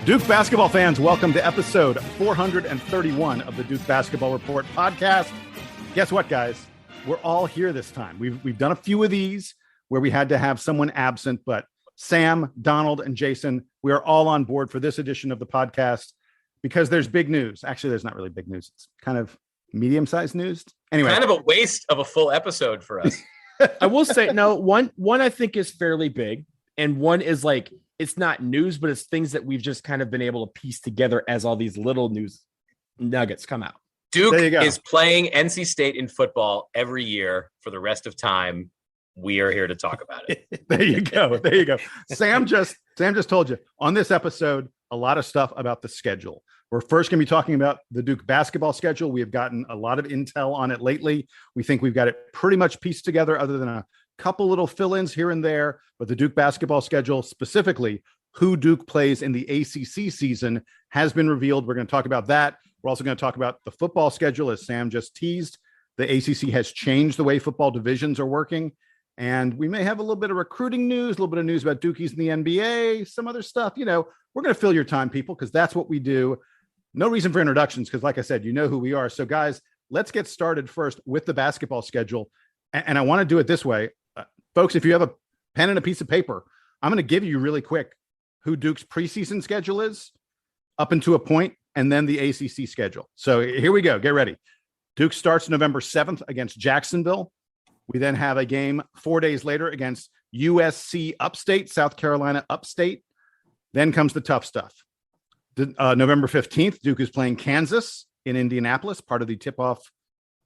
Duke basketball fans, welcome to episode 431 of the Duke Basketball Report podcast. Guess what, guys? We're all here this time. We've done a few of these where we had to have someone absent, but Sam, Donald, and Jason, we are all on board for this edition of the podcast because there's big news. Actually, there's not really big news. It's kind of medium-sized news. Anyway. Kind of a waste of a full episode for us. I will say, no, one I think is fairly big, and one is like, it's not news, but it's things that we've just kind of been able to piece together as all these little news nuggets come out. Duke is playing NC State in football every year for the rest of time. We are here to talk about it. There you go. Sam just told you on this episode, a lot of stuff about the schedule. We're first going to be talking about the Duke basketball schedule. We have gotten a lot of intel on it lately. We think we've got it pretty much pieced together other than a couple little fill-ins here and there, but the Duke basketball schedule, specifically who Duke plays in the ACC season, has been revealed. We're going to talk about that. We're also going to talk about the football schedule, as Sam just teased. The ACC has changed the way football divisions are working, and we may have a little bit of recruiting news, a little bit of news about Dukies in the NBA, some other stuff. You know, we're going to fill your time, people, because that's what we do. No reason for introductions, because like I said, you know who we are. So, guys, let's get started first with the basketball schedule, and I want to do it this way. Folks, if you have a pen and a piece of paper, I'm going to give you really quick who Duke's preseason schedule is up into a point, and then the ACC schedule. So here we go. Get ready. Duke starts November 7th against Jacksonville. We then have a game 4 days later against USC Upstate, South Carolina Upstate. Then comes the tough stuff. November 15th, Duke is playing Kansas in Indianapolis, part of the tip-off,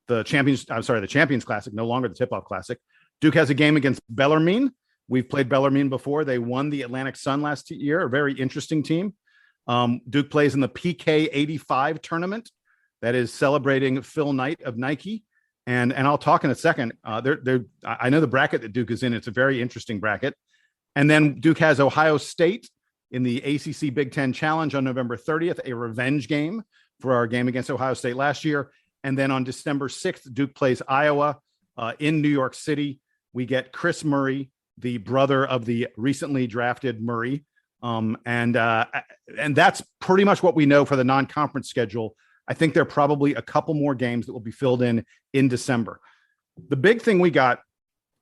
the Champions Classic, no longer the tip-off Classic. Duke has a game against Bellarmine. We've played Bellarmine before. They won the Atlantic Sun last year, a very interesting team. Duke plays in the PK 85 tournament that is celebrating Phil Knight of Nike. And I'll talk in a second. I know the bracket that Duke is in. It's a very interesting bracket. And then Duke has Ohio State in the ACC Big Ten Challenge on November 30th, a revenge game for our game against Ohio State last year. And then on December 6th, Duke plays Iowa in New York City. We get Chris Murray, the brother of the recently drafted Murray. And that's pretty much what we know for the non-conference schedule. I think there are probably a couple more games that will be filled in December. The big thing we got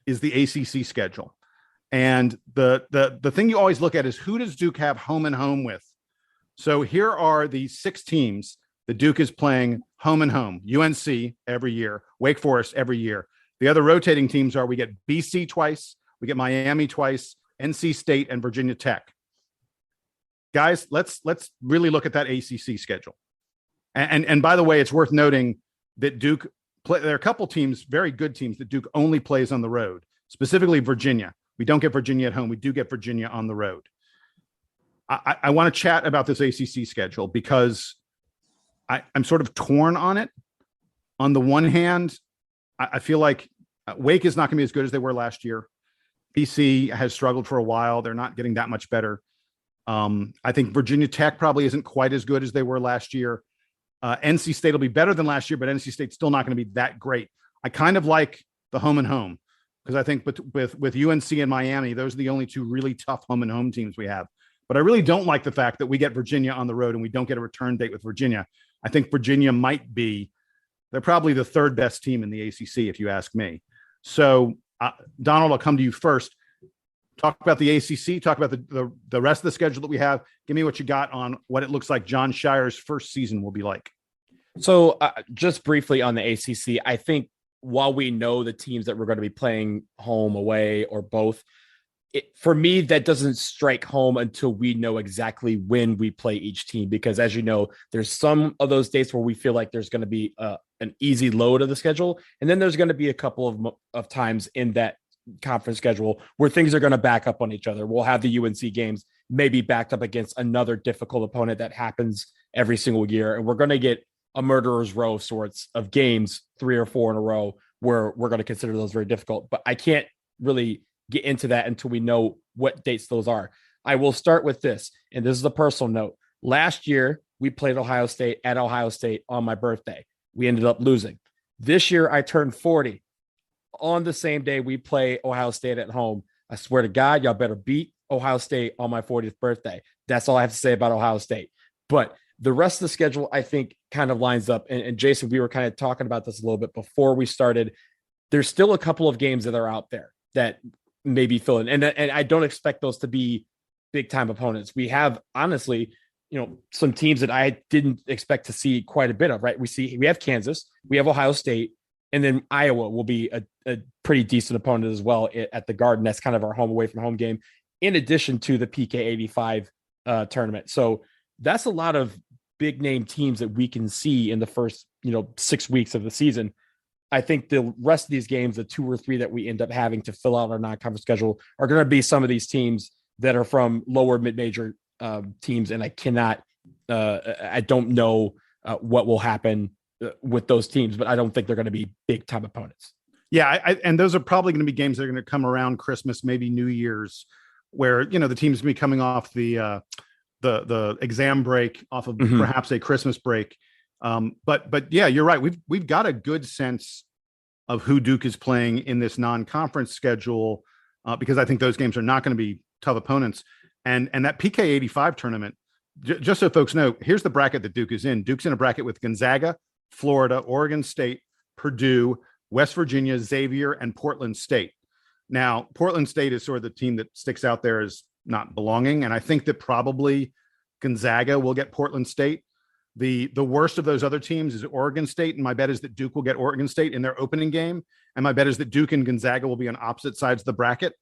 is the ACC schedule. And the thing you always look at is who does Duke have home and home with? So here are the 6 teams that Duke is playing home and home. UNC every year, Wake Forest every year. The other rotating teams are we get BC twice, we get Miami twice, NC State, and Virginia Tech. Guys, let's really look at that ACC schedule. And by the way, it's worth noting that Duke there are a couple teams, very good teams, that Duke only plays on the road, specifically Virginia. We don't get Virginia at home. We do get Virginia on the road. I want to chat about this ACC schedule because I'm sort of torn on it. On the one hand, I feel like Wake is not going to be as good as they were last year. BC has struggled for a while. They're not getting that much better. I think Virginia Tech probably isn't quite as good as they were last year. NC State will be better than last year, but NC State's still not going to be that great. I kind of like the home and home because I think with UNC and Miami, those are the only two really tough home and home teams we have. But I really don't like the fact that we get Virginia on the road and we don't get a return date with Virginia. I think Virginia they're probably the third best team in the ACC, if you ask me. So, Donald, I'll come to you first. Talk about the ACC, talk about the rest of the schedule that we have. Give me what you got on what it looks like Jon Scheyer's first season will be like. So just briefly on the ACC, I think while we know the teams that we're going to be playing home, away, or both, for me, that doesn't strike home until we know exactly when we play each team. Because as you know, there's some of those dates where we feel like there's going to be an easy load of the schedule. And then there's going to be a couple of times in that conference schedule where things are going to back up on each other. We'll have the UNC games maybe backed up against another difficult opponent that happens every single year. And we're going to get a murderer's row of sorts of games, 3 or 4 in a row, where we're going to consider those very difficult. But I can't really get into that until we know what dates those are. I will start with this, and this is a personal note. Last year, we played Ohio State at Ohio State on my birthday. We ended up losing. This year, I turned 40. On the same day we play Ohio State at home, I swear to God, y'all better beat Ohio State on my 40th birthday. That's all I have to say about Ohio State. But the rest of the schedule, I think, kind of lines up. And Jason, we were kind of talking about this a little bit before we started. There's still a couple of games that are out there that maybe fill in. And I don't expect those to be big time opponents. We have, honestly, some teams that I didn't expect to see quite a bit of, right? We have Kansas, we have Ohio State, and then Iowa will be a pretty decent opponent as well at the Garden. That's kind of our home away from home game, in addition to the PK85 tournament. So that's a lot of big name teams that we can see in the first, 6 weeks of the season. I think the rest of these games, the 2 or 3 that we end up having to fill out our non-conference schedule, are going to be some of these teams that are from lower mid-major teams. And I don't know what will happen with those teams, but I don't think they're going to be big time opponents. Yeah. And those are probably going to be games that are going to come around Christmas, maybe New Year's, where, the team's going to be coming off the exam break, off of perhaps a Christmas break. But yeah, you're right. We've got a good sense of who Duke is playing in this non-conference schedule, because I think those games are not going to be tough opponents. And that PK85 tournament, just so folks know, here's the bracket that Duke is in. Duke's in a bracket with Gonzaga, Florida, Oregon State, Purdue, West Virginia, Xavier, and Portland State. Now, Portland State is sort of the team that sticks out there as not belonging. And I think that probably Gonzaga will get Portland State. The worst of those other teams is Oregon State. And my bet is that Duke will get Oregon State in their opening game. And my bet is that Duke and Gonzaga will be on opposite sides of the bracket.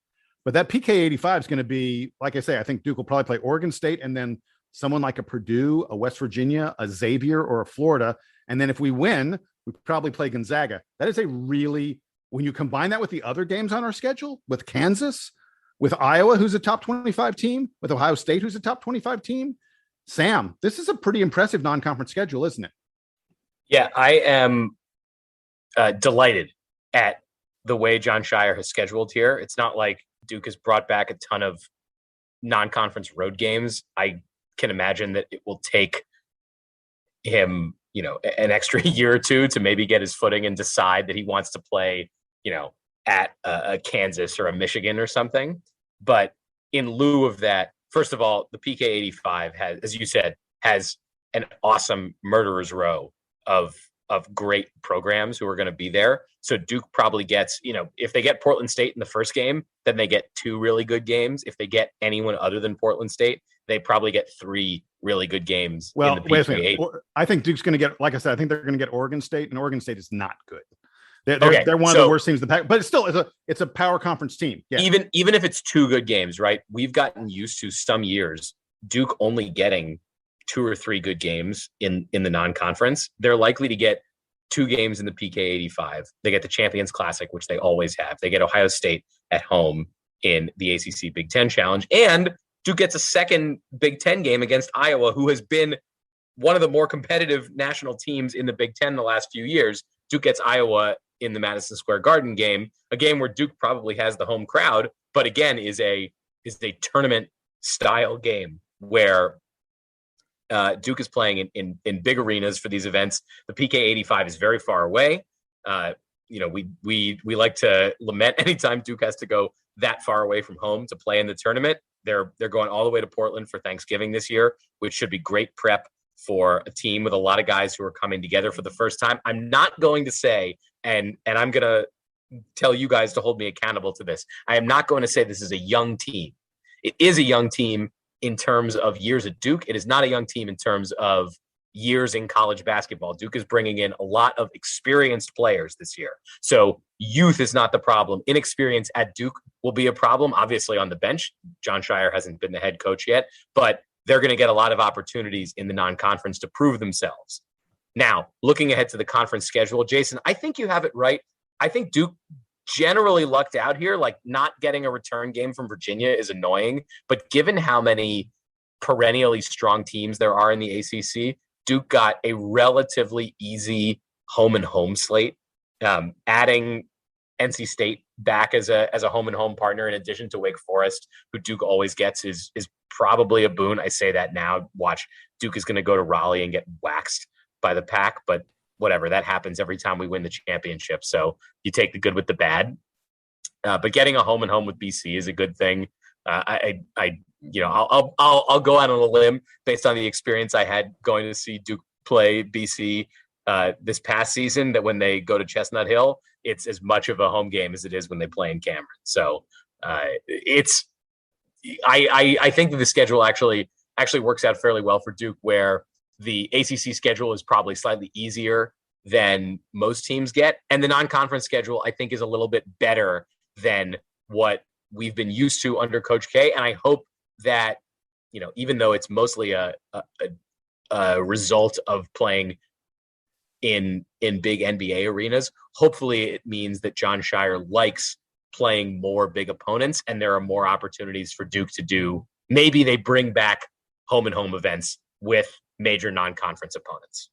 But that PK85 is going to be, like I say, I think Duke will probably play Oregon State and then someone like a Purdue, a West Virginia, a Xavier, or a Florida. And then if we win, we probably play Gonzaga. That is a really, when you combine that with the other games on our schedule, with Kansas, with Iowa, who's a top 25 team, with Ohio State, who's a top 25 team, Sam, this is a pretty impressive non-conference schedule, isn't it? Yeah, I am delighted at the way Jon Scheyer has scheduled here. It's not like Duke has brought back a ton of non-conference road games. I can imagine that it will take him, an extra year or two to maybe get his footing and decide that he wants to play, at a Kansas or a Michigan or something. But in lieu of that, first of all, the PK85 has, as you said, has an awesome murderer's row of great programs who are going to be there. So Duke probably gets, if they get Portland State in the first game, then they get 2 really good games. If they get anyone other than Portland State, they probably get 3 really good games. Well, in the wait a minute. I think Duke's going to get, like I said, I think they're going to get Oregon State, and Oregon State is not good. They're one of the worst teams in the pack, but it's a power conference team. Yeah. Even if it's 2 good games, right? We've gotten used to some years Duke only getting 2 or 3 good games in the non-conference. They're likely to get 2 games in the PK85. They get the Champions Classic, which they always have. They get Ohio State at home in the ACC Big Ten Challenge, and Duke gets a second Big Ten game against Iowa, who has been one of the more competitive national teams in the Big Ten the last few years. Duke gets Iowa in the Madison Square Garden game, a game where Duke probably has the home crowd, but again is a tournament style game where Duke is playing in big arenas for these events. The PK85 is very far away. We like to lament anytime Duke has to go that far away from home to play in the tournament. They're going all the way to Portland for Thanksgiving this year, which should be great prep for a team with a lot of guys who are coming together for the first time. I'm not going to say, and I'm going to tell you guys to hold me accountable to this, I am not going to say this is a young team. It is a young team in terms of years at Duke. It is not a young team in terms of years in college basketball. Duke is bringing in a lot of experienced players this year. So youth is not the problem. Inexperience at Duke will be a problem, obviously on the bench. Jon Scheyer hasn't been the head coach yet, but they're going to get a lot of opportunities in the non-conference to prove themselves. Now, looking ahead to the conference schedule, Jason, I think you have it right. I think Duke generally lucked out here. Like, not getting a return game from Virginia is annoying, but given how many perennially strong teams there are in the ACC, Duke got a relatively easy home and home slate. Adding NC State back as a home and home partner, in addition to Wake Forest, who Duke always gets, is probably a boon. I say that now. Watch, Duke is going to go to Raleigh and get waxed by the Pack, but whatever, that happens every time we win the championship. So you take the good with the bad. But getting a home and home with BC is a good thing. I'll go out on a limb based on the experience I had going to see Duke play BC this past season, that when they go to Chestnut Hill, it's as much of a home game as it is when they play in Cameron. So I think that the schedule actually works out fairly well for Duke, where the ACC schedule is probably slightly easier than most teams get, and the non-conference schedule I think is a little bit better than what we've been used to under Coach K. And I hope that, even though it's mostly a result of playing in big NBA arenas, hopefully it means that Jon Scheyer likes playing more big opponents, and there are more opportunities for Duke to do. Maybe they bring back home and home events with major non-conference opponents.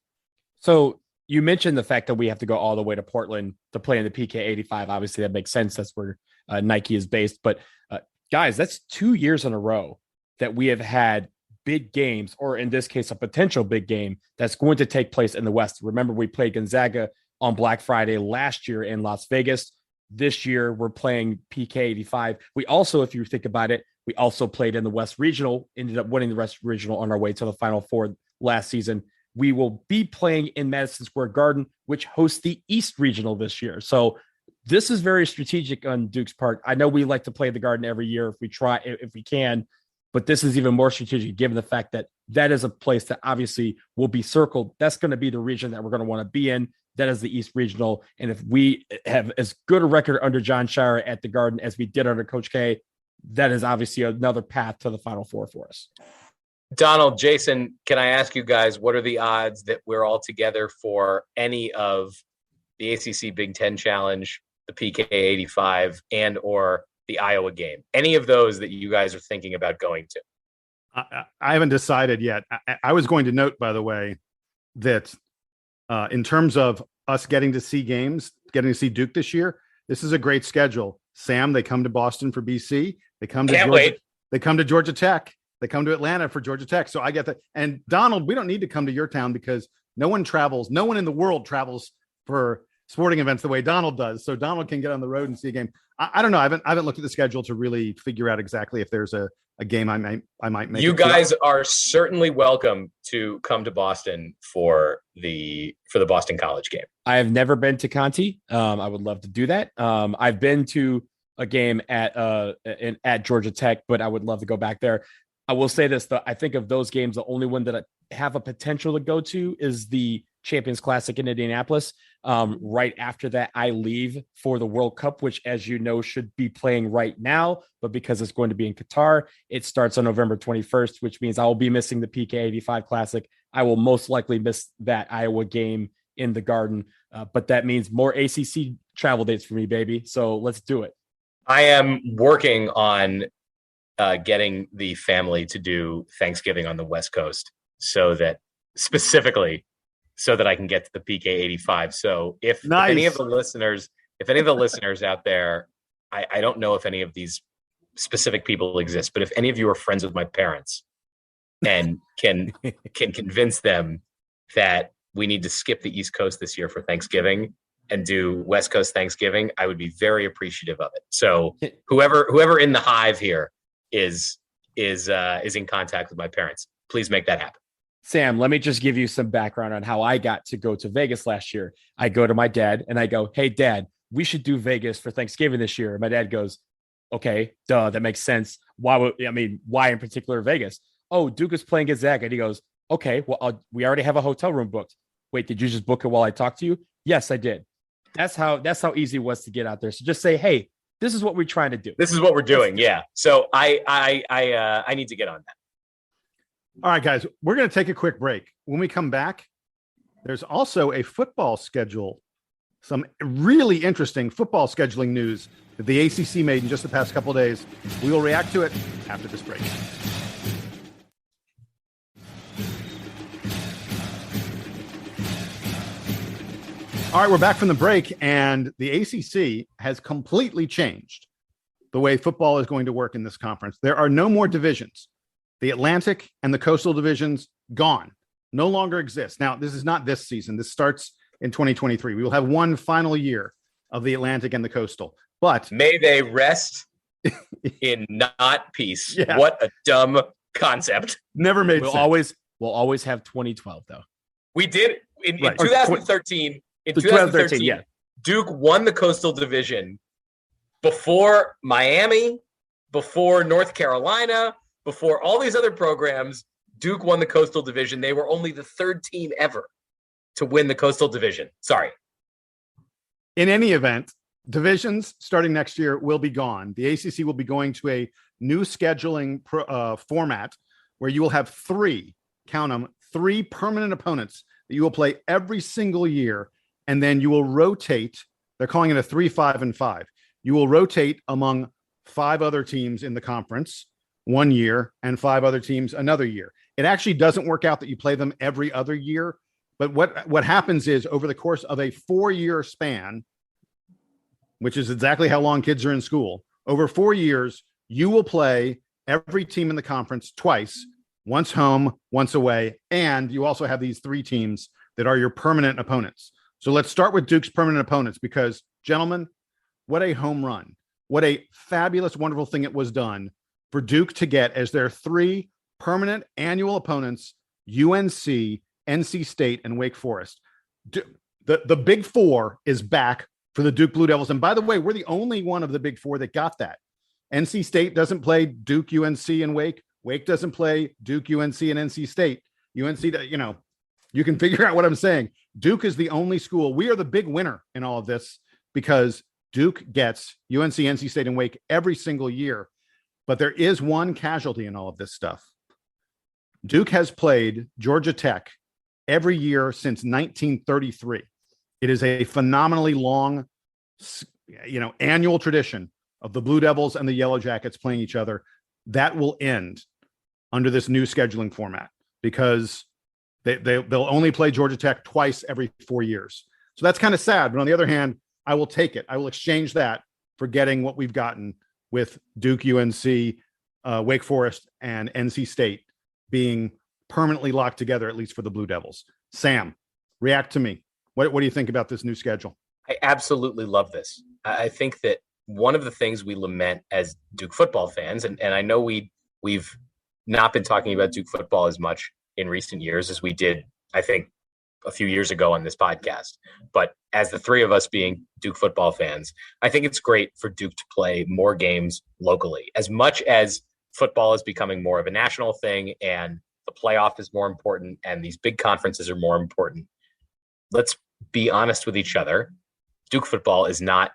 So you mentioned the fact that we have to go all the way to Portland to play in the PK 85. Obviously that makes sense. That's where Nike is based. But guys, that's 2 years in a row that we have had big games, or in this case, a potential big game that's going to take place in the West. Remember, we played Gonzaga on Black Friday last year in Las Vegas. This year, we're playing PK 85. We also, if you think about it, we also played in the West Regional, ended up winning the West Regional on our way to the Final Four last season. We will be playing in Madison Square Garden, which hosts the East Regional this year. So this is very strategic on Duke's part. I know we like to play the Garden every year if we can, but this is even more strategic given the fact that that is a place that obviously will be circled. That's going to be the region that we're going to want to be in. That is the East Regional. And if we have as good a record under Jon Scheyer at the Garden as we did under Coach K, that is obviously another path to the Final Four for us. Donald, Jason, can I ask you guys, what are the odds that we're all together for any of the ACC Big Ten Challenge, the PK 85, and or the Iowa game? Any of those that you guys are thinking about going to? I haven't decided yet. I was going to note, by the way, that in terms of us getting to see games, getting to see Duke this year, this is a great schedule. Sam, they come to Boston for BC. They come to Can't Georgia. wait. They come to Georgia Tech. They come to Atlanta for Georgia Tech. So I get that. And Donald, we don't need to come to your town because no one travels. No one in the world travels for sporting events the way Donald does. So Donald can get on the road and see a game. I don't know. I haven't looked at the schedule to really figure out exactly if there's a game I might make. You guys are certainly welcome to come to Boston for the Boston College game. I have never been to Conti. I would love to do that. I've been to a game at Georgia Tech, but I would love to go back there. I will say this, though. I think of those games, the only one that I have a potential to go to is the Champions Classic in Indianapolis. Right after that, I leave for the World Cup, which, as you know, should be playing right now. But because it's going to be in Qatar, it starts on November 21st, which means I will be missing the PK 85 Classic. I will most likely miss that Iowa game in the Garden. But that means more ACC travel dates for me, baby. So let's do it. I am working on getting the family to do Thanksgiving on the West Coast specifically so that I can get to the PK 85. So if any of the listeners out there, I don't know if any of these specific people exist, but if any of you are friends with my parents and can convince them that we need to skip the East Coast this year for Thanksgiving and do West Coast Thanksgiving, I would be very appreciative of it. So whoever in the hive here is in contact with my parents, please make that happen. Sam, let me just give you some background on how I got to go to Vegas last year. I go to my dad and I go, "Hey Dad, we should do Vegas for Thanksgiving this year." And my dad goes, "Okay, duh, that makes sense. Why in particular Vegas?" "Oh, Duke is playing Gonzaga." And he goes, "Okay, well, we already have a hotel room booked." "Wait, did you just book it while I talked to you?" "Yes, I did." That's how easy it was to get out there. So just say, "Hey, this is what we're trying to do. This is what we're doing." Yeah. So I need to get on that. All right, guys, we're going to take a quick break. When we come back, there's also a football schedule, some really interesting football scheduling news that the ACC made in just the past couple of days. We will react to it after this break. All right, we're back from the break, and the ACC has completely changed the way football is going to work in this conference. There are no more divisions. The Atlantic and the Coastal divisions, gone, no longer exist. Now, this is not this season. This starts in 2023. We will have one final year of the Atlantic and the Coastal. But may they rest in not peace. Yeah. What a dumb concept. Never made sense. We'll always have 2012 though. We did in Right. 2013. In 2013, yeah. Duke won the Coastal Division before Miami, before North Carolina, before all these other programs. Duke won the Coastal Division. They were only the third team ever to win the Coastal Division. Sorry. In any event, divisions starting next year will be gone. The ACC will be going to a new scheduling format where you will have three permanent opponents that you will play every single year. And then you will rotate. They're calling it a 3-5-5. You will rotate among 5 other teams in the conference one year and 5 other teams another year. It actually doesn't work out that you play them every other year. But what happens is over the course of a 4-year span, which is exactly how long kids are in school, over 4 years, you will play every team in the conference twice, once home, once away. And you also have these 3 teams that are your permanent opponents. So let's start with Duke's permanent opponents because, gentlemen, what a home run. What a fabulous, wonderful thing it was done for Duke to get as their 3 permanent annual opponents, UNC, NC State, and Wake Forest. The Big Four is back for the Duke Blue Devils. And by the way, we're the only one of the Big Four that got that. NC State doesn't play Duke, UNC, and Wake. Wake doesn't play Duke, UNC, and NC State. UNC, you can figure out what I'm saying. Duke is the only school. We are the big winner in all of this because Duke gets UNC, NC State, and Wake every single year. But there is one casualty in all of this stuff. Duke has played Georgia Tech every year since 1933. It is a phenomenally long, annual tradition of the Blue Devils and the Yellow Jackets playing each other. That will end under this new scheduling format because they'll only play Georgia Tech twice every 4 years. So that's kind of sad. But on the other hand, I will take it. I will exchange that for getting what we've gotten with Duke, UNC, Wake Forest, and NC State being permanently locked together, at least for the Blue Devils. Sam, react to me. What do you think about this new schedule? I absolutely love this. I think that one of the things we lament as Duke football fans, and I know we've not been talking about Duke football as much in recent years as we did, I think, a few years ago on this podcast. But as the 3 of us being Duke football fans, I think it's great for Duke to play more games locally. As much as football is becoming more of a national thing and the playoff is more important and these big conferences are more important, let's be honest with each other. Duke football is not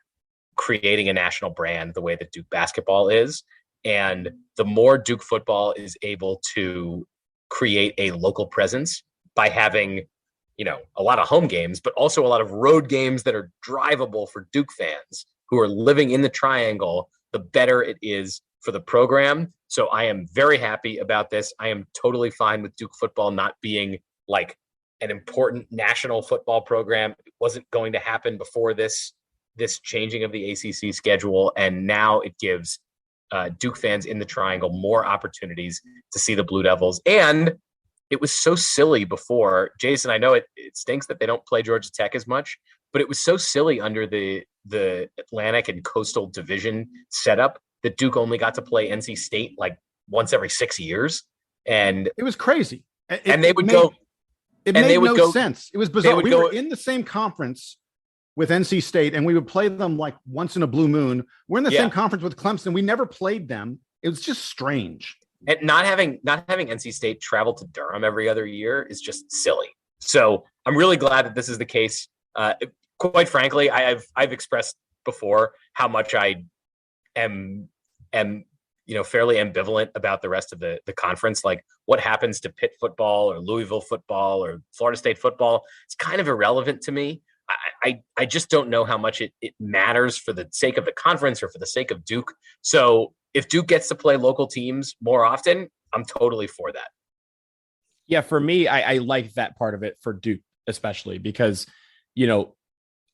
creating a national brand the way that Duke basketball is. And the more Duke football is able to create a local presence by having, a lot of home games, but also a lot of road games that are drivable for Duke fans who are living in the triangle, the better it is for the program. So I am very happy about this. I am totally fine with Duke football not being like an important national football program. It wasn't going to happen before this changing of the ACC schedule. And now it gives Duke fans in the triangle more opportunities to see the Blue Devils. And it was so silly before. Jason, I know it stinks that they don't play Georgia Tech as much, but it was so silly under the Atlantic and Coastal Division setup that Duke only got to play NC State like once every 6 years. And it was crazy. And they would go. It made no sense. It was bizarre. We were in the same conference with NC State, and we would play them like once in a blue moon. We're in the same conference with Clemson. We never played them. It was just strange. And not having NC State travel to Durham every other year is just silly. So I'm really glad that this is the case. Quite frankly, I've expressed before how much I am fairly ambivalent about the rest of the conference. Like what happens to Pitt football or Louisville football or Florida State football, it's kind of irrelevant to me. I just don't know how much it matters for the sake of the conference or for the sake of Duke. So if Duke gets to play local teams more often, I'm totally for that. Yeah, for me, I like that part of it for Duke, especially because,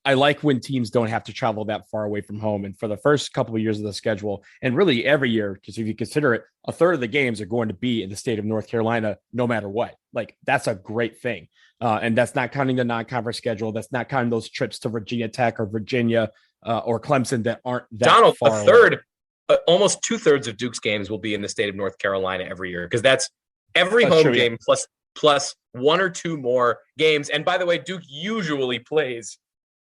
I like when teams don't have to travel that far away from home. And for the first couple of years of the schedule, and really every year, because if you consider it, a third of the games are going to be in the state of North Carolina, no matter what. Like that's a great thing. And that's not counting the non-conference schedule. That's not counting those trips to Virginia Tech or Virginia or Clemson that aren't that Donald, far a third, away. Almost 2/3 of Duke's games will be in the state of North Carolina every year, because that's every That's home true, game plus one or two more games. And by the way, Duke usually plays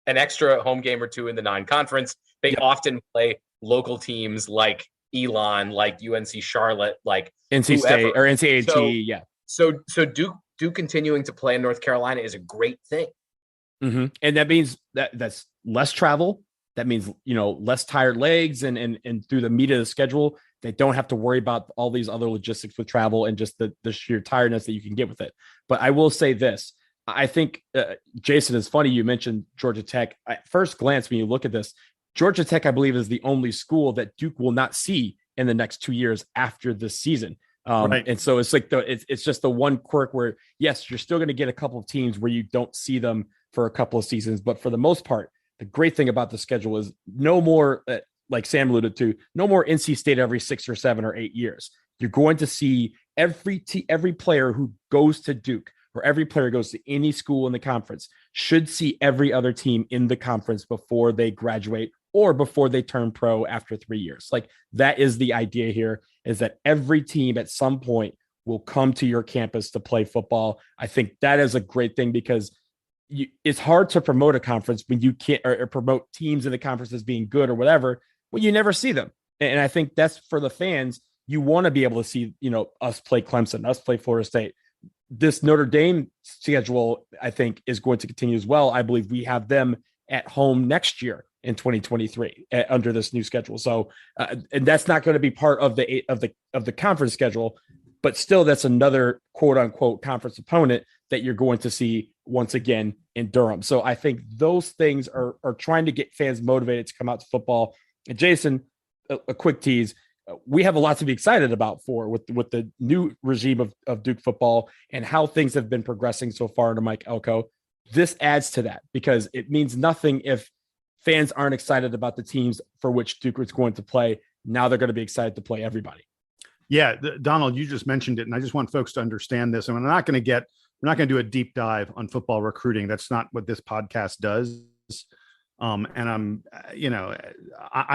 an extra home game or two in the non-conference. They often play local teams like Elon, like UNC Charlotte, like NC whoever. State or NCAT. So Duke continuing to play in North Carolina is a great thing. Mm-hmm. And that means that's less travel. That means, less tired legs and through the meat of the schedule, they don't have to worry about all these other logistics with travel and just the sheer tiredness that you can get with it. But I will say this. I think, Jason, it's funny you mentioned Georgia Tech. At first glance, when you look at this, Georgia Tech, I believe, is the only school that Duke will not see in the next 2 years after this season. Right. And so it's like it's just the one quirk where, yes, you're still going to get a couple of teams where you don't see them for a couple of seasons. But for the most part, the great thing about the schedule is no more, like Sam alluded to, no more NC State every 6 or 7 or 8 years. You're going to see every player who goes to Duke or every player goes to any school in the conference should see every other team in the conference before they graduate or before they turn pro after 3 years. Like, that is the idea here, is that every team at some point will come to your campus to play football. I think that is a great thing, because it's hard to promote a conference when you can't, or promote teams in the conference as being good or whatever, when you never see them. And I think that's for the fans. You want to be able to see, us play Clemson, us play Florida State. This Notre Dame schedule, I think, is going to continue as well. I believe we have them at home next year in 2023 under this new schedule. So, and that's not going to be part of the conference schedule, but still, that's another quote unquote conference opponent that you're going to see once again in Durham. So I think those things are trying to get fans motivated to come out to football. And Jason, a quick tease. We have a lot to be excited about with the new regime of Duke football and how things have been progressing so far under Mike Elko. This adds to that, because it means nothing if fans aren't excited about the teams for which Duke is going to play. Now they're going to be excited to play everybody. Yeah, Donald, you just mentioned it, and I just want folks to understand this. And we're not going to do a deep dive on football recruiting. That's not what this podcast does. And I'm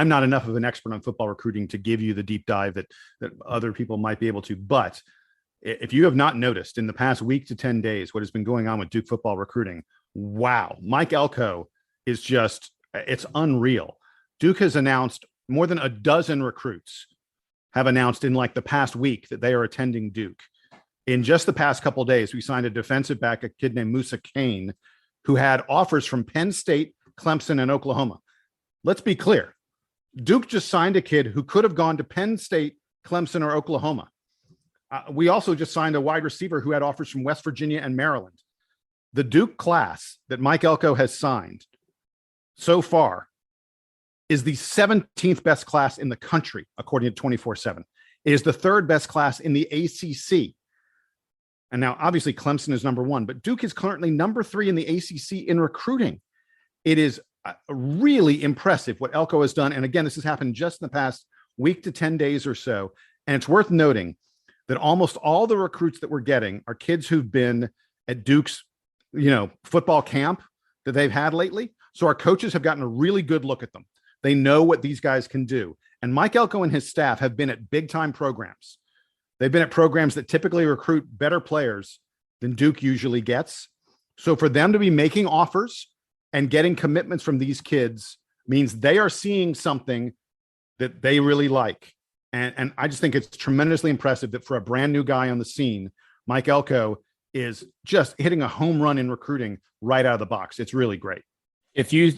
not enough of an expert on football recruiting to give you the deep dive that other people might be able to. But if you have not noticed in the past week to 10 days what has been going on with Duke football recruiting, wow, Mike Elko is just, it's unreal. Duke has announced more than a dozen recruits have announced in like the past week that they are attending Duke. In just the past couple of days, we signed a defensive back, a kid named Musa Kane, who had offers from Penn State, Clemson, and Oklahoma. Let's be clear. Duke just signed a kid who could have gone to Penn State, Clemson, or Oklahoma. We also just signed a wide receiver who had offers from West Virginia and Maryland. The Duke class that Mike Elko has signed so far is the 17th best class in the country, according to 24/7. It is the third best class in the ACC. And now, obviously, Clemson is number one, but Duke is currently number 3 in the ACC in recruiting. It is really impressive what Elko has done. And again, this has happened just in the past week to 10 days or so. And it's worth noting that almost all the recruits that we're getting are kids who've been at Duke's, football camp that they've had lately. So our coaches have gotten a really good look at them. They know what these guys can do. And Mike Elko and his staff have been at big time programs. They've been at programs that typically recruit better players than Duke usually gets. So for them to be making offers and getting commitments from these kids means they are seeing something that they really like. And I just think it's tremendously impressive that for a brand new guy on the scene, Mike Elko is just hitting a home run in recruiting right out of the box. It's really great. If you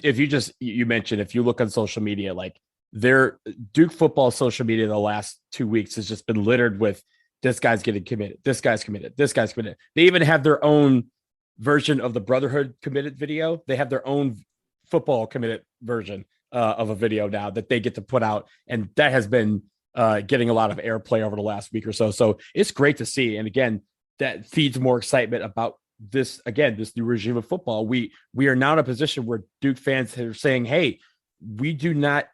mentioned, if you look on social media, like their Duke football social media the last 2 weeks has just been littered with this guy's getting committed. This guy's committed. This guy's committed. They even have their own version of the Brotherhood committed video. They have their own football committed version of a video now that they get to put out. And that has been getting a lot of airplay over the last week or so. So it's great to see. And again, that feeds more excitement about this new regime of football. We are now in a position where Duke fans are saying, hey, we do not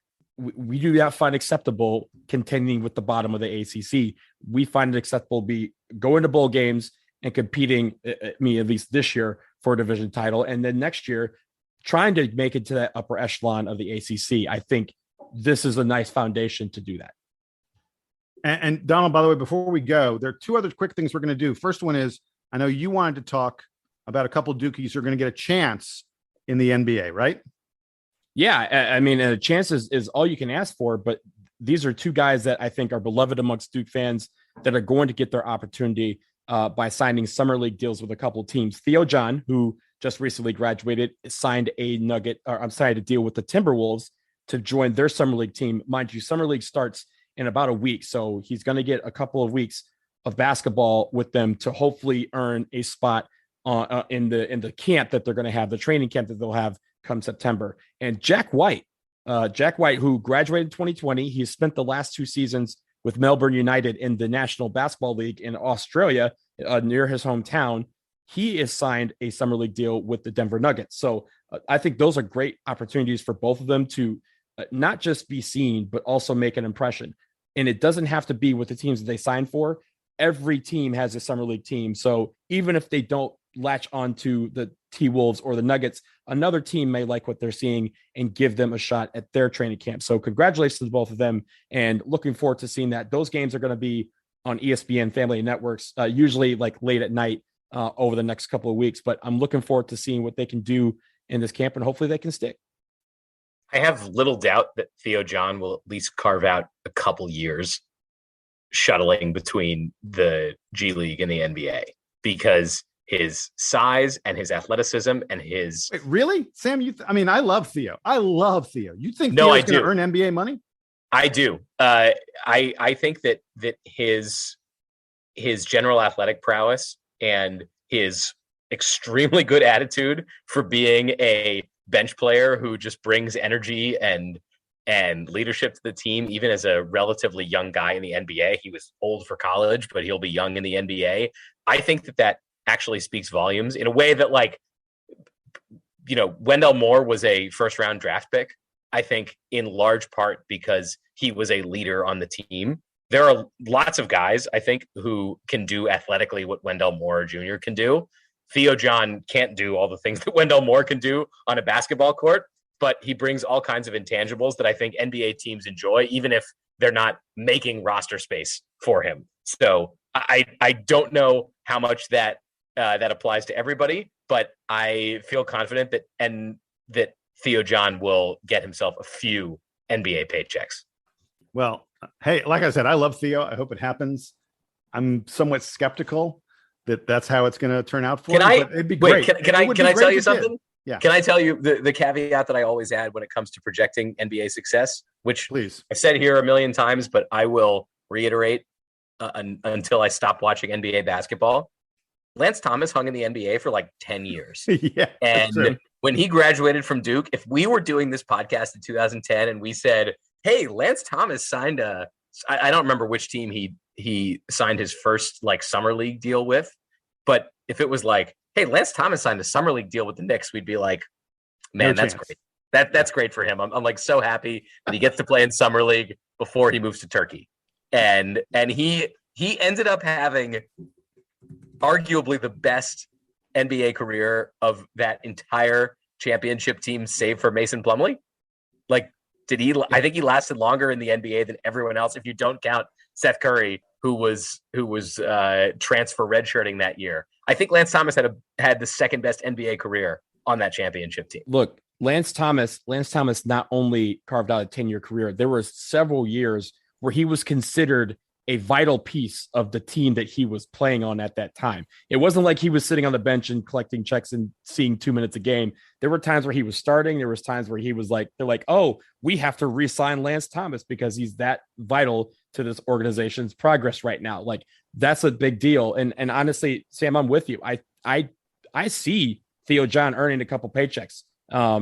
find acceptable contending with the bottom of the ACC. We find it acceptable to be going to bowl games and competing, at least this year, for a division title. And then next year, trying to make it to that upper echelon of the ACC. I think this is a nice foundation to do that. And Donald, by the way, before we go, there are two other quick things we're going to do. First one is, I know you wanted to talk about a couple Dukies who are going to get a chance in the NBA, right? Yeah, I mean, a chance is all you can ask for, but these are two guys that I think are beloved amongst Duke fans that are going to get their opportunity by signing summer league deals with a couple of teams. Theo Jon, who just recently graduated, signed a deal with the Timberwolves to join their summer league team. Mind you, summer league starts in about a week, so he's going to get a couple of weeks of basketball with them to hopefully earn a spot in the camp that they're going to have, the training camp that they'll have come September. And Jack White, who graduated in 2020, he's spent the last 2 seasons with Melbourne United in the National Basketball League in Australia, near his hometown. He is signed a summer league deal with the Denver Nuggets. So I think those are great opportunities for both of them to not just be seen, but also make an impression. And it doesn't have to be with the teams that they sign for. Every team has a summer league team. So even if they don't latch onto the T-Wolves or the Nuggets, another team may like what they're seeing and give them a shot at their training camp. So congratulations to both of them, and looking forward to seeing that. Those games are going to be on ESPN Family Networks, usually like late at night over the next couple of weeks. But I'm looking forward to seeing what they can do in this camp, and hopefully they can stick. I have little doubt that Theo Jon will at least carve out a couple years shuttling between the G League and the NBA, because his size and his athleticism and his... Wait, really? Sam, I love Theo. You think No, Theo's going to earn NBA money? I do. I think that his general athletic prowess and his extremely good attitude for being a bench player who just brings energy and leadership to the team, even as a relatively young guy in the NBA. He was old for college, but he'll be young in the NBA. I think that actually speaks volumes in a way that, like, Wendell Moore was a first round draft pick, I think, in large part because he was a leader on the team. There are lots of guys, I think, who can do athletically what Wendell Moore Jr. can do. Theo Jon can't do all the things that Wendell Moore can do on a basketball court, but he brings all kinds of intangibles that I think NBA teams enjoy, even if they're not making roster space for him. So I don't know how much that applies to everybody, but I feel confident that Theo Jon will get himself a few NBA paychecks. Well, hey, like I said, I love Theo. I hope it happens. I'm somewhat skeptical that that's how it's going to turn out for him. But it'd be great. Can I tell you something? Yeah. Can I tell you the caveat that I always add when it comes to projecting NBA success, which please, I've said here a million times, but I will reiterate until I stop watching NBA basketball. Lance Thomas hung in the NBA for like 10 years. Yeah. And when he graduated from Duke, if we were doing this podcast in 2010 and we said, hey, Lance Thomas signed I don't remember which team he signed his first like summer league deal with, but if it was like, hey, Lance Thomas signed a summer league deal with the Knicks, we'd be like, man, that's great. That's great for him. I'm like so happy that he gets to play in summer league before he moves to Turkey. And he ended up having arguably the best NBA career of that entire championship team, save for Mason Plumlee. Like, I think he lasted longer in the NBA than everyone else, if you don't count Seth Curry, who was transfer redshirting that year. I think Lance Thomas had the second best NBA career on that championship team. Look, Lance Thomas not only carved out a 10-year career, there were several years where he was considered a vital piece of the team that he was playing on at that time. It wasn't like he was sitting on the bench and collecting checks and seeing 2 minutes a game. There were times where he was starting. There was times where he was like, they're like, oh, we have to re-sign Lance Thomas because he's that vital to this organization's progress right now. Like, that's a big deal. And honestly, Sam, I'm with you. I see Theo Jon earning a couple paychecks. I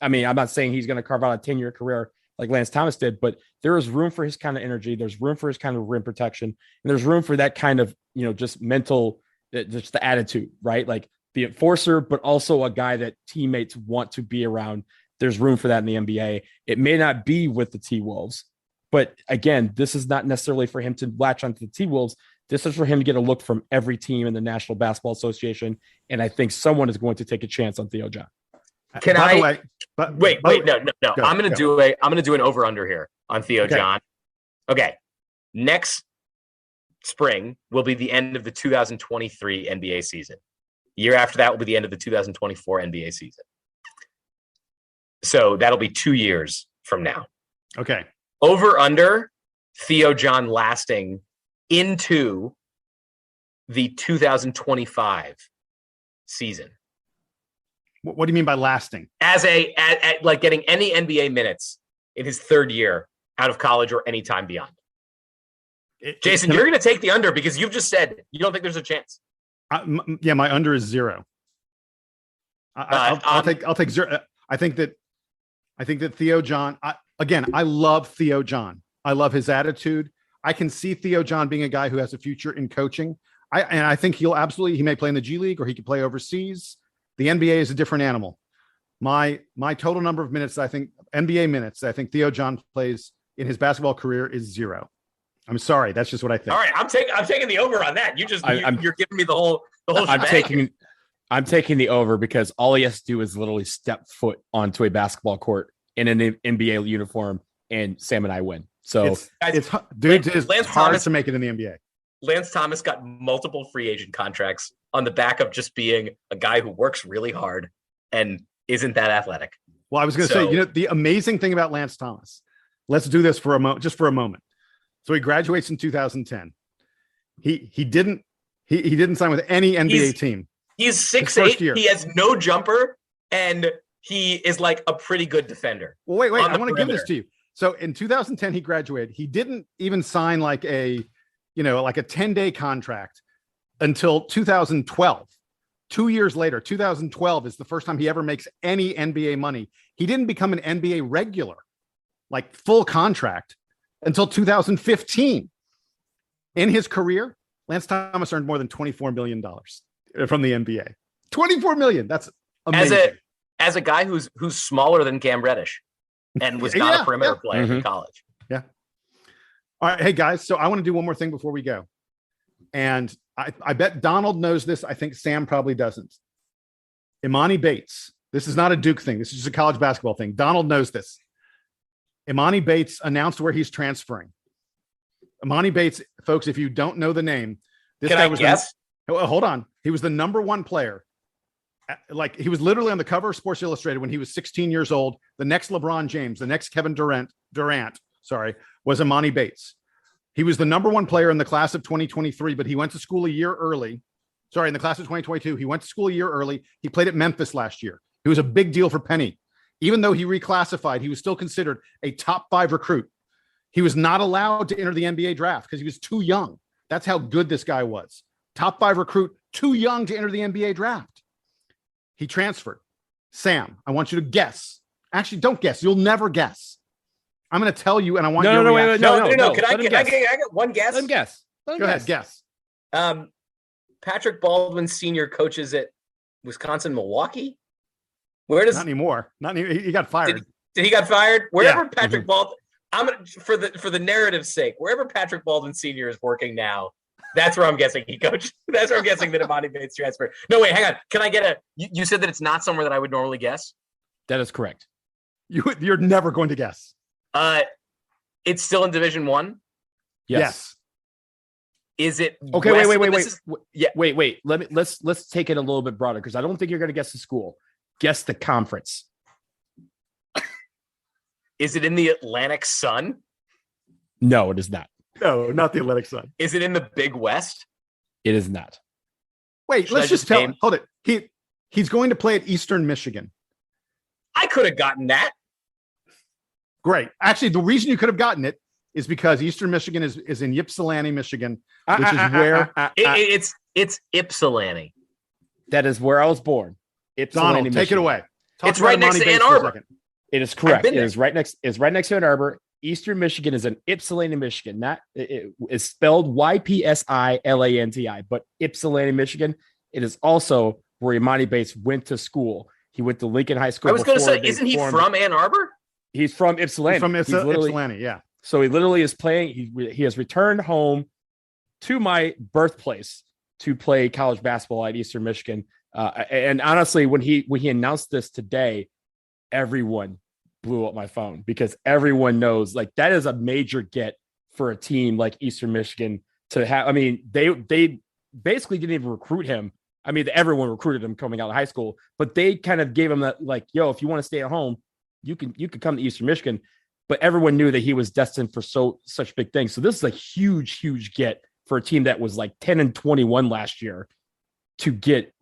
mean, I'm not saying he's going to carve out a 10-year career like Lance Thomas did, but there is room for his kind of energy. There's room for his kind of rim protection, and there's room for that kind of, just mental, just the attitude, right? Like the enforcer, but also a guy that teammates want to be around. There's room for that in the NBA. It may not be with the T-Wolves, but again, this is not necessarily for him to latch onto the T-Wolves. This is for him to get a look from every team in the National Basketball Association, and I think someone is going to take a chance on Theo Jon. Can By I? the way, but wait, no. Go, I'm gonna do an over under here on Theo Okay. John. Okay, next spring will be the end of the 2023 NBA season. Year after that will be the end of the 2024 NBA season. So that'll be 2 years from now. Okay. Over under Theo John lasting into the 2025 season. What do you mean by lasting? As like getting any NBA minutes in his third year out of college or any time beyond. Jason, you're going to take the under because you've just said you don't think there's a chance. Yeah, my under is 0. I'll take 0. I think that Theo John. I love Theo John. I love his attitude. I can see Theo John being a guy who has a future in coaching. I think he may play in the G League or he could play overseas. The NBA is a different animal. My total number of minutes, NBA minutes, I think Theo John plays in his basketball career is 0. I'm sorry, that's just what I think. All right, I'm taking the over on that. You're giving me the whole. I'm taking the over because all he has to do is literally step foot onto a basketball court in an NBA uniform, and Sam and I win. So it's hard to make it in the NBA. Lance Thomas got multiple free agent contracts on the back of just being a guy who works really hard and isn't that athletic. Well, I was going to say, the amazing thing about Lance Thomas, let's do this for a moment. So he graduates in 2010. He didn't sign with any NBA team. He's 6'8". He has no jumper, and he is like a pretty good defender. Well, wait. I want to give this to you. So in 2010, he graduated. He didn't even sign like a 10-day contract until 2012. 2 years later, 2012 is the first time he ever makes any NBA money. He didn't become an NBA regular, like full contract, until 2015. In his career, Lance Thomas earned more than $24 million from the NBA. $24 million. That's amazing. As a guy who's smaller than Cam Reddish and was not a perimeter player in college. Yeah. All right. Hey, guys. So I want to do one more thing before we go. And I bet Donald knows this. I think Sam probably doesn't. Imani Bates. This is not a Duke thing. This is just a college basketball thing. Donald knows this. Imani Bates announced where he's transferring. Imani Bates, folks, if you don't know the name, hold on. He was the number 1 player. Like, he was literally on the cover of Sports Illustrated when he was 16 years old. The next LeBron James, the next Kevin Durant, was Imani Bates. He was the number 1 player in the class of 2023, but he went to school a year early. Sorry, in the class of 2022, he went to school a year early. He played at Memphis last year. He was a big deal for Penny. Even though he reclassified, he was still considered a top 5 recruit. He was not allowed to enter the NBA draft because he was too young. That's how good this guy was. Top 5 recruit, too young to enter the NBA draft. He transferred. Sam, I want you to guess. Actually, don't guess. You'll never guess. I'm going to tell you, and I want your reaction. No. Can I get one guess? Let him guess. Go ahead, guess. Patrick Baldwin Sr. coaches at Wisconsin, Milwaukee. Where does not anymore? He got fired. Did he got fired? Wherever Patrick Baldwin, I'm gonna for the narrative's sake, wherever Patrick Baldwin Sr. is working now, that's where I'm guessing he coached. That's where I'm guessing that Imani Bates transfer. No, wait, hang on. Can I get you said that it's not somewhere that I would normally guess? That is correct. You're never going to guess. It's still in Division I? Yes. Is it okay? Wait. Let's take it a little bit broader because I don't think you're going to guess the school. Guess the conference. Is it in the Atlantic Sun? No, it is not. No, not the Atlantic Sun. Is it in the Big West? It is not. Wait, let's just tell him. Hold it. He's going to play at Eastern Michigan. I could have gotten that. Great. Actually, the reason you could have gotten it is because Eastern Michigan is in Ypsilanti, Michigan, which is where it's Ypsilanti. That is where I was born. Ypsilanti, Donald, take it away. It's right next to Ann Arbor. It is correct. It is right next. It's right next to Ann Arbor. Eastern Michigan is in Ypsilanti, Michigan. It is spelled Ypsilanti, but Ypsilanti, Michigan. It is also where Imani Bates went to school. He went to Lincoln High School. I was going to say, isn't he from Ann Arbor? He's from Ypsilanti. He's from Ypsilanti, yeah. So he literally is playing. He has returned home to my birthplace to play college basketball at Eastern Michigan. And honestly, when he announced this today, everyone blew up my phone because everyone knows like that is a major get for a team like Eastern Michigan to have. I mean, they basically didn't even recruit him. I mean, everyone recruited him coming out of high school, but they kind of gave him that like, yo, if you want to stay at home, you can come to Eastern Michigan. But everyone knew that he was destined for such big things. So this is a huge get for a team that was like 10-21 last year to get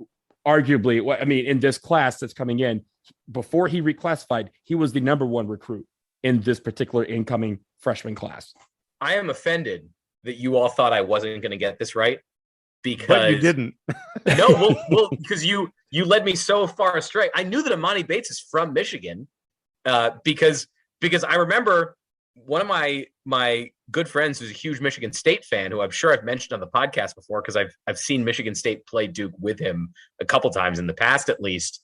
arguably, I mean, in this class that's coming in, before he reclassified, he was the number one recruit in this particular incoming freshman class. I am offended that you all thought I wasn't going to get this right because but you didn't. No, well, because you led me so far astray. I knew that Imani Bates is from Michigan because I remember one of my good friends who's a huge Michigan State fan, who I'm sure I've mentioned on the podcast before because I've seen Michigan State play Duke with him a couple times in the past at least.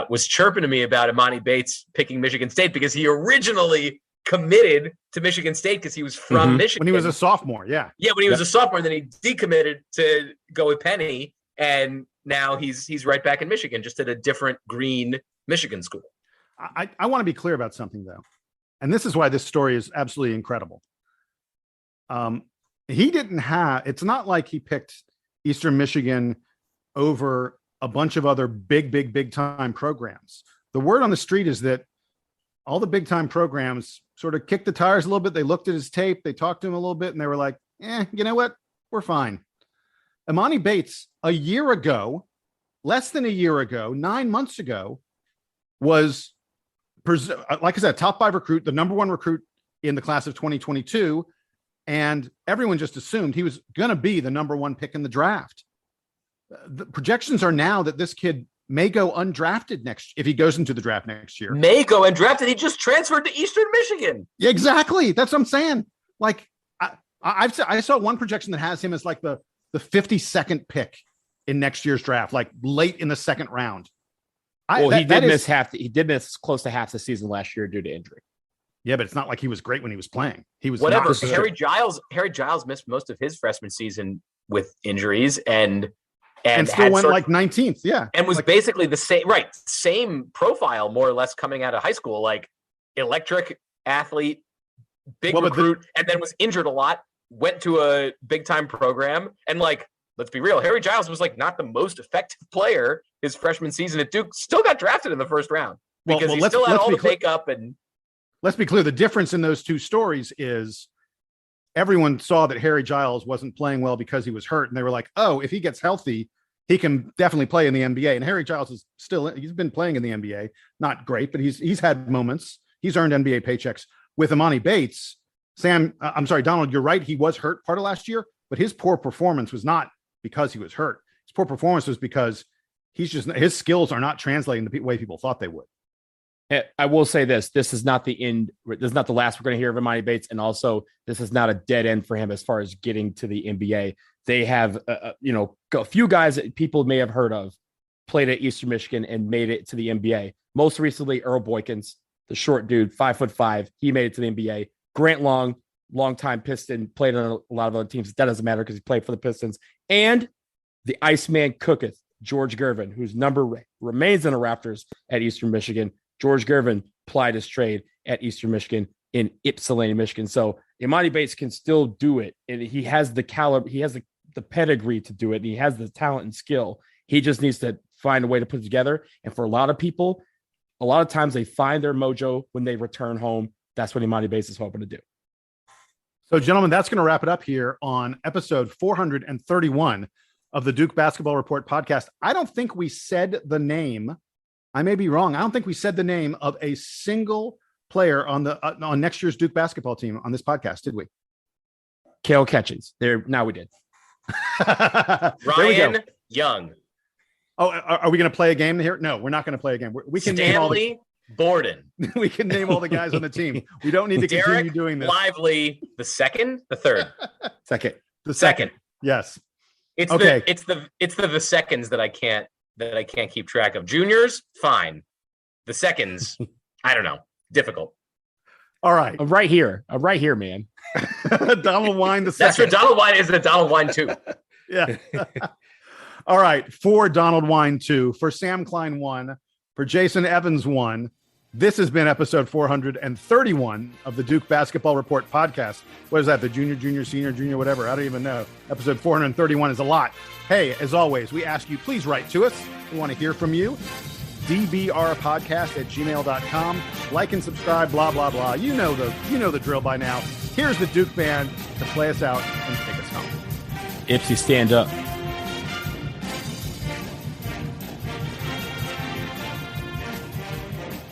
Was chirping to me about Imani Bates picking Michigan State because he originally committed to Michigan State because he was from Michigan. When he was a sophomore, yeah. Yeah, when he was a sophomore, then he decommitted to go with Penny, and now he's right back in Michigan, just at a different green Michigan school. I want to be clear about something, though, and this is why this story is absolutely incredible. It's not like he picked Eastern Michigan over a bunch of other big time programs. The word on the street is that all the big time programs sort of kicked the tires a little bit. They looked at his tape, they talked to him a little bit, and they were like, you know what? We're fine. Imani Bates, a year ago, less than a year ago, 9 months ago, was, like I said, top 5 recruit, the number 1 recruit in the class of 2022. And everyone just assumed he was going to be the number 1 pick in the draft. The projections are now that this kid may go undrafted if he goes into the draft next year. May go undrafted. He just transferred to Eastern Michigan. Yeah, exactly. That's what I'm saying. Like I saw one projection that has him as like the 52nd pick in next year's draft, like late in the second round. He did miss close to half the season last year due to injury. Yeah, but it's not like he was great when he was playing. He was whatever. Harry Giles missed most of his freshman season with injuries and still went like 19th. Yeah. And was basically the same profile, more or less, coming out of high school, like electric athlete, big recruit, and then was injured a lot, went to a big time program. And like, let's be real, Harry Giles was like not the most effective player his freshman season at Duke, still got drafted in the first round because he still had all the makeup. And let's be clear. The difference in those two stories is everyone saw that Harry Giles wasn't playing well because he was hurt. And they were like, oh, if he gets healthy, he can definitely play in the NBA. And Harry Giles is he's been playing in the NBA. Not great, but he's had moments. He's earned NBA paychecks. With Imani Bates, Donald, you're right. He was hurt part of last year, but his poor performance was not because he was hurt. His poor performance was because his skills are not translating the way people thought they would. I will say this is not the end. This is not the last we're going to hear of Imani Bates. And also this is not a dead end for him as far as getting to the NBA. They have, a few guys that people may have heard of played at Eastern Michigan and made it to the NBA. Most recently, Earl Boykins, the short dude, 5'5". He made it to the NBA. Grant Long, longtime Piston, played on a lot of other teams. That doesn't matter because he played for the Pistons. And the Iceman cooketh, George Gervin, whose number remains in the Raptors at Eastern Michigan. George Gervin plied his trade at Eastern Michigan in Ypsilanti, Michigan. So Imani Bates can still do it. And he has the caliber, he has the pedigree to do it. And he has the talent and skill. He just needs to find a way to put it together. And for a lot of people, a lot of times they find their mojo when they return home. That's what Imani Bates is hoping to do. So, gentlemen, that's going to wrap it up here on episode 431 of the Duke Basketball Report podcast. I don't think we said the name. I may be wrong. I don't think we said the name of a single player on next year's Duke basketball team on this podcast, did we? Kale Catchings. Now we did. Ryan Young. Oh, are we going to play a game here? No, we're not going to play a game. We can Stanley Borden. We can name all the guys on the team. We don't need to continue doing this. Lively, the second, the third, second, the second. Yes. It's okay. The seconds that I can't keep track of. Juniors, fine. The seconds, I don't know. Difficult. All right. I'm right here, man. Donald Wine the second. That's for Donald Wine is the Donald Wine too. Yeah. All right. For Donald Wine 2, for Sam Klein 1, for Jason Evans 1. This has been episode 431 of the Duke Basketball Report podcast. What is that? The junior, senior, whatever. I don't even know. Episode 431 is a lot. Hey, as always, we ask you, please write to us. We want to hear from you. DBR Podcast at gmail.com. Like and subscribe, blah, blah, blah. You know the drill by now. Here's the Duke Band to play us out and take us home. Ipsy, stand up.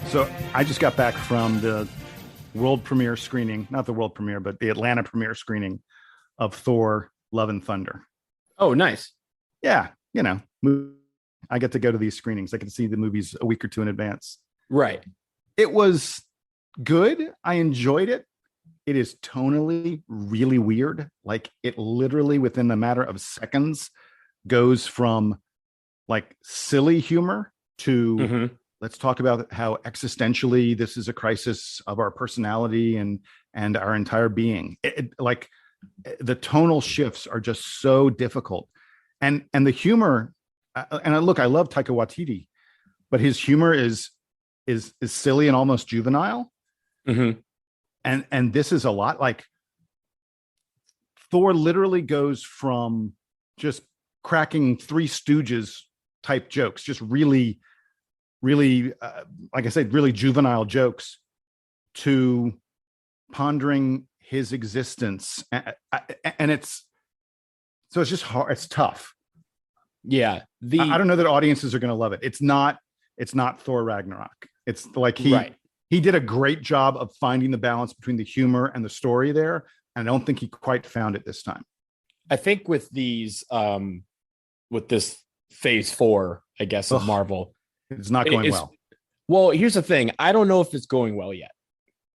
So I just got back from the world premiere screening, not the world premiere, but the Atlanta premiere screening of Thor: Love and Thunder. Oh, nice. Yeah, I get to go to these screenings. I get to see the movies a week or two in advance. Right. It was good. I enjoyed it. It is tonally really weird. Like, it literally within a matter of seconds goes from like silly humor to let's talk about how existentially this is a crisis of our personality and our entire being. Like, the tonal shifts are just so difficult. And the humor, and look, I love Taika Waititi, but his humor is silly and almost juvenile. And this is a lot. Like, Thor literally goes from just cracking Three Stooges type jokes, just really, like I said, really juvenile jokes, to pondering his existence. And it's just hard. It's tough. Yeah. I don't know that audiences are going to love it. It's not Thor Ragnarok. It's like he did a great job of finding the balance between the humor and the story there. And I don't think he quite found it this time. I think with these, with this phase 4, I guess, of Marvel, it's not going well. Well, here's the thing. I don't know if it's going well yet.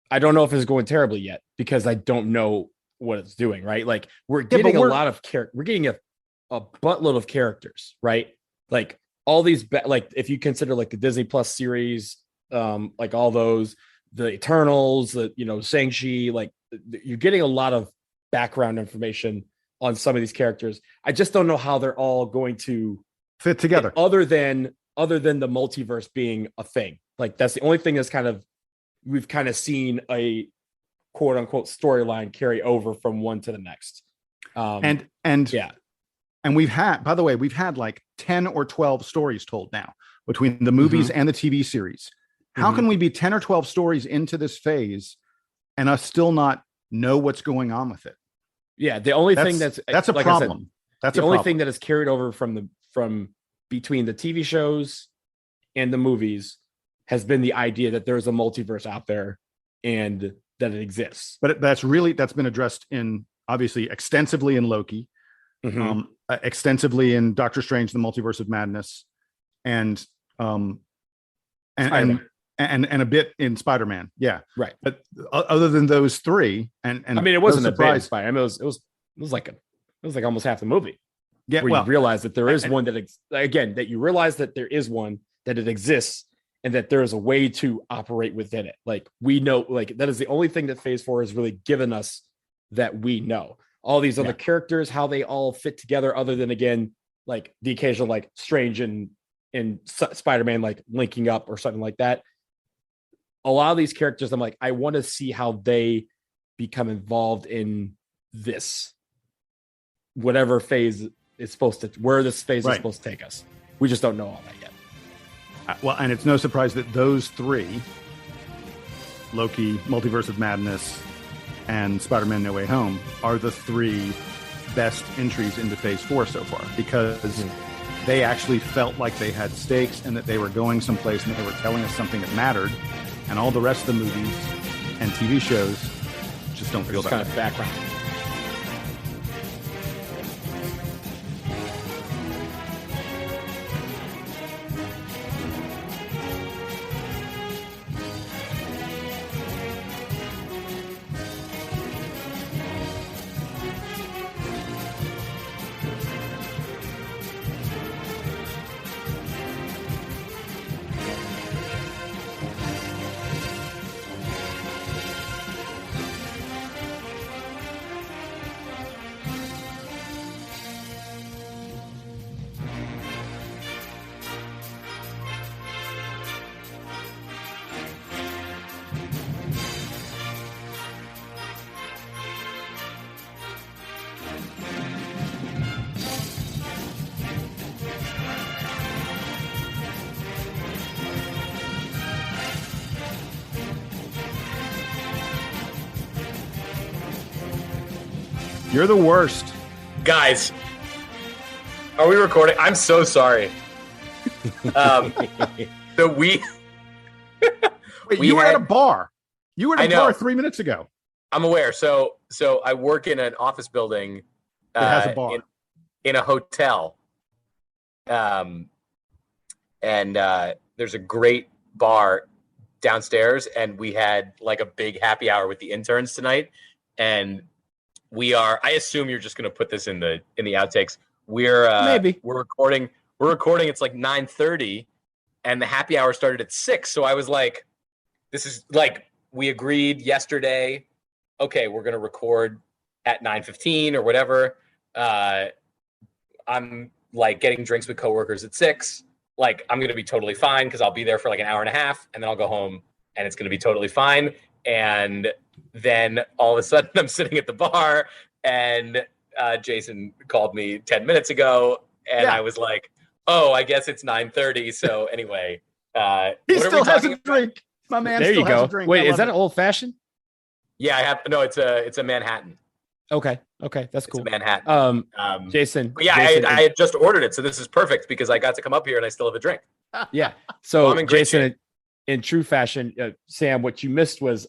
I don't know if it's going terribly yet, because I don't know what it's doing, right? Like, we're getting a lot of we're getting a buttload of characters, right? Like, all these, like, if you consider like the Disney Plus series, like all those, the Eternals, Shang-Chi, like, you're getting a lot of background information on some of these characters. I just don't know how they're all going to fit together, other than the multiverse being a thing. Like, that's the only thing that's we've kind of seen a quote unquote storyline carry over from one to the next. And we've had like 10 or 12 stories told now between the movies and the TV series. How can we be 10 or 12 stories into this phase and us still not know what's going on with it? Yeah. The only thing that's a like problem. That's the only thing that is carried over from between the TV shows and the movies has been the idea that there's a multiverse out there and that it exists. But that's been addressed obviously extensively in Loki, extensively in Doctor Strange, the Multiverse of Madness, and a bit in Spider-Man. Yeah. Right. But other than those three, and I mean, it wasn't a big Spider-Man. It was like almost half the movie. Yeah. Where you realize that there is one that you realize that there is one, that it exists, and that there is a way to operate within it. Like, we know, like, that is the only thing that phase 4 has really given us, that we know. All these other characters, how they all fit together, other than, again, like the occasional like Strange and Spider-Man like linking up or something like that. A lot of these characters, I'm like, I want to see how they become involved in this, whatever phase is supposed to, where this phase is supposed to take us. We just don't know all that yet. Well, and it's no surprise that those three, Loki, Multiverse of Madness, and Spider-Man No Way Home, are the three best entries into phase 4 so far, because they actually felt like they had stakes and that they were going someplace and they were telling us something that mattered. And all the rest of the movies and TV shows just don't feel that kind of background. You're the worst. Guys, are we recording? I'm so sorry. So Wait, you were at a bar. You were at a bar 3 minutes ago. I'm aware. So I work in an office building. It has a bar. In a hotel. And there's a great bar downstairs, and we had like a big happy hour with the interns tonight. And I assume you're just going to put this in the outtakes. We're recording. It's like 9:30, and the happy hour started at 6. So I was like, this is like, we agreed yesterday. Okay, we're going to record at 9:15 or whatever. I'm like getting drinks with coworkers at 6. Like, I'm going to be totally fine because I'll be there for like an hour and a half, and then I'll go home and it's going to be totally fine. And then all of a sudden I'm sitting at the bar, and Jason called me 10 minutes ago, and I was like, oh, I guess it's 9:30. So anyway, he still has a drink. My man there still you go. has a drink. Wait, is that an old fashioned? Yeah, I have. No, it's a Manhattan. Okay, that's cool. It's a Manhattan. Jason. Yeah, Jason, I had just ordered it, so this is perfect because I got to come up here and I still have a drink. Yeah. So I'm in great Jason, shape. in true fashion, Sam, what you missed was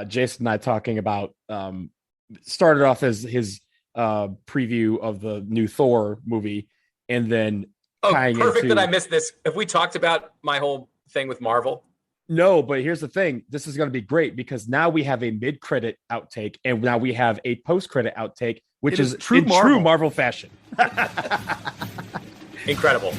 Jason and I talking about started off as his preview of the new Thor movie, and then perfect that I missed this. Have we talked about my whole thing with Marvel? No, but here's the thing. This is going to be great because now we have a mid-credit outtake, and now we have a post-credit outtake, which is true Marvel fashion. Incredible.